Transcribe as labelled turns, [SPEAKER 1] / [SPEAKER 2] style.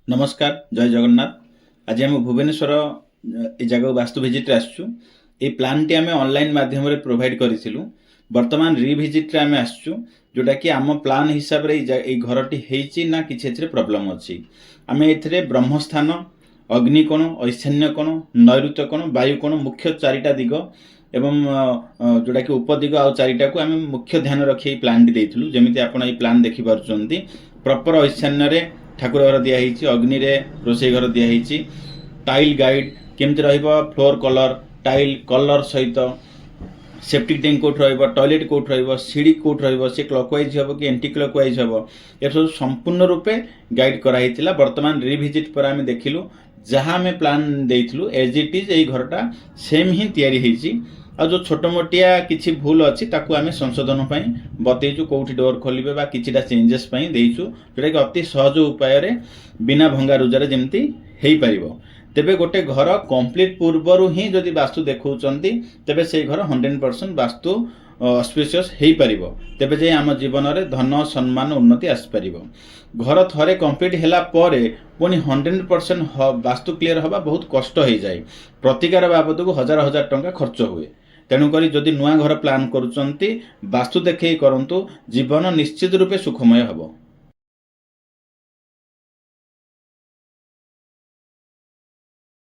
[SPEAKER 1] नमस्कार जय जगन्नाथ। आज आम भुवनेश्वर ए जगह वास्तु भिजिट आसचु। ये प्लान टी आम ऑनलाइन माध्यम रे प्रोवाइड करिथिलु। वर्तमान रिभिजिट रे आम आसचु जोटा कि आम प्लान हिसाब रे ए घरटी हेची ना किछि एथरे प्रॉब्लम अछि। आम एथरे ब्रह्मस्थान, अग्निकोण, ऐशान्य कोण, नैऋत्य कोण, वायु कोण मुख्य चारिटा दिग एवं जोटा कि उपदिग आ चारिटा को आम मुख्य ध्यान रखी प्लान टी देइथिलु। जेमिति आपण ए प्लान देखि पारुचंती प्रॉपर ऐशान्य रे ठाकुर घर दिखाई, अग्नि रे रोषे घर दिखाई, टाइल गाइड केमती रहिबो, फ्लोर कलर टाइल कलर सहित सेप्टिक टैंक कोट रहिबो, टॉयलेट कोट रहिबो, सीढ़ी कोट रहिबो, से क्लॉकवाइज हबो कि एंटी क्लॉकवाइज हबो, ए सब संपूर्ण रूपे गाइड करा हितिला। वर्तमान रिविजिट पर आमे देखिलु जहां में प्लान देइथिलु एज इट इज एई घरटा सेम ही तयारी हेची। आ जो छोट मोटिया किछि भूल अछि ताकू आमे संशोधन पई बतेइछु, कोठी डोर खोलिबे बा किछिटा चेंजेस पई देइछु, जोटा कि अति सहज उपाय रे बिना भंगा रुजार जेमती हेई परिबो। तेबे गोटे घर कंप्लीट पूर्वरु ही जदि वास्तु देखौचंती तेबे से घर 100% वास्तु ऑस्पिशियस हेई परिबो। तेबे जे आम जीवन रे धन सम्मान उन्नति आसि परिबो। घर थरे कंप्लीट हेला परे पुनी 100% वास्तु क्लियर हवा बहुत कष्ट हो जाए। प्रतिकार बाबद को हजार हजार टंका खर्च हुए। तेणुकरी जदि नुआ घर प्लान करुचंती वास्तु देखै करंतु, जीवन निश्चित रूपे सुखमय हबो।